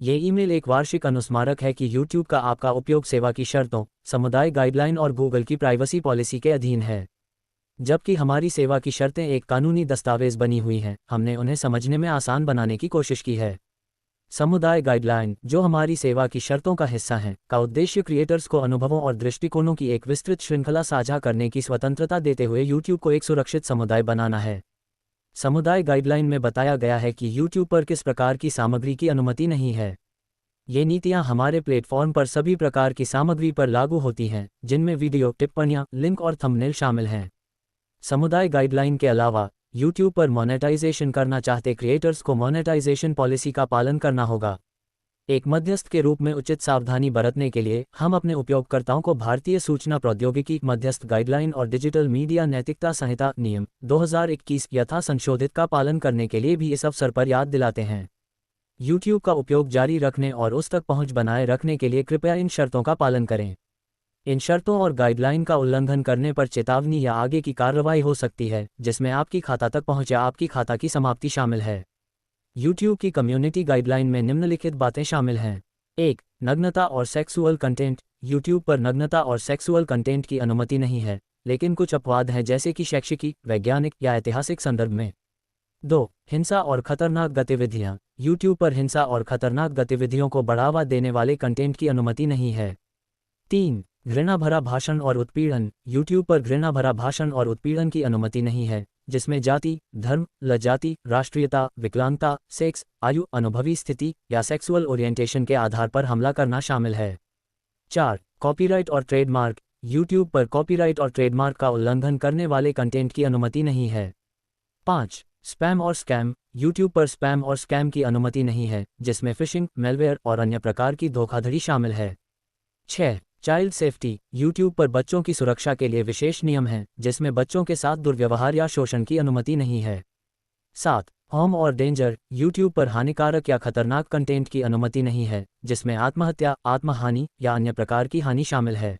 ये ईमेल एक वार्षिक अनुस्मारक है कि YouTube का आपका उपयोग सेवा की शर्तों, समुदाय गाइडलाइन और गूगल की प्राइवेसी पॉलिसी के अधीन है। जबकि हमारी सेवा की शर्तें एक कानूनी दस्तावेज बनी हुई हैं, हमने उन्हें समझने में आसान बनाने की कोशिश की है। समुदाय गाइडलाइन, जो हमारी सेवा की शर्तों का हिस्सा हैं, का उद्देश्य क्रिएटर्स को अनुभवों और दृष्टिकोणों की एक विस्तृत श्रृंखला साझा करने की स्वतंत्रता देते हुए YouTube को एक सुरक्षित समुदाय बनाना है। समुदाय गाइडलाइन में बताया गया है कि YouTube पर किस प्रकार की सामग्री की अनुमति नहीं है। ये नीतियां हमारे प्लेटफॉर्म पर सभी प्रकार की सामग्री पर लागू होती हैं, जिनमें वीडियो, टिप्पणियां, लिंक और थंबनेल शामिल हैं। समुदाय गाइडलाइन के अलावा YouTube पर मोनेटाइजेशन करना चाहते क्रिएटर्स को मोनेटाइजेशन पॉलिसी का पालन करना होगा। एक मध्यस्थ के रूप में उचित सावधानी बरतने के लिए हम अपने उपयोगकर्ताओं को भारतीय सूचना प्रौद्योगिकी मध्यस्थ गाइडलाइन और डिजिटल मीडिया नैतिकता संहिता नियम 2021 यथा संशोधित का पालन करने के लिए भी इस अवसर पर याद दिलाते हैं। YouTube का उपयोग जारी रखने और उस तक पहुंच बनाए रखने के लिए कृपया इन शर्तों का पालन करें। इन शर्तों और गाइडलाइन का उल्लंघन करने पर चेतावनी या आगे की कार्रवाई हो सकती है, जिसमें आपकी खाता तक पहुंच या आपकी खाता की समाप्ति शामिल है। YouTube की कम्युनिटी गाइडलाइन में निम्नलिखित बातें शामिल हैं। 1. नग्नता और सेक्सुअल कंटेंट। YouTube पर नग्नता और सेक्सुअल कंटेंट की अनुमति नहीं है, लेकिन कुछ अपवाद हैं जैसे कि शैक्षिकी, वैज्ञानिक या ऐतिहासिक संदर्भ में। 2. हिंसा और खतरनाक गतिविधियां। YouTube पर हिंसा और खतरनाक गतिविधियों को बढ़ावा देने वाले कंटेंट की अनुमति नहीं है। 3. घृणा भरा भाषण और उत्पीड़न। YouTube पर घृणा भरा भाषण और उत्पीड़न की अनुमति नहीं है, जिसमें जाति, धर्म, लजाति, राष्ट्रीयता, विकलांगता, सेक्स, आयु, अनुभवी स्थिति या सेक्सुअल ओरिएंटेशन के आधार पर हमला करना शामिल है। 4. कॉपीराइट और ट्रेडमार्क। YouTube पर कॉपीराइट और ट्रेडमार्क का उल्लंघन करने वाले कंटेंट की अनुमति नहीं है। 5. स्पैम और स्कैम। YouTube पर स्पैम और स्कैम की अनुमति नहीं है, जिसमें फिशिंग, मेलवेयर और अन्य प्रकार की धोखाधड़ी शामिल है। 6. Child safety. YouTube पर बच्चों की सुरक्षा के लिए विशेष नियम हैं, जिसमें बच्चों के साथ दुर्व्यवहार या शोषण की अनुमति नहीं है। 7. हार्म और डेंजर। YouTube पर हानिकारक या खतरनाक कंटेंट की अनुमति नहीं है, जिसमें आत्महत्या, आत्महानि या अन्य प्रकार की हानि शामिल है।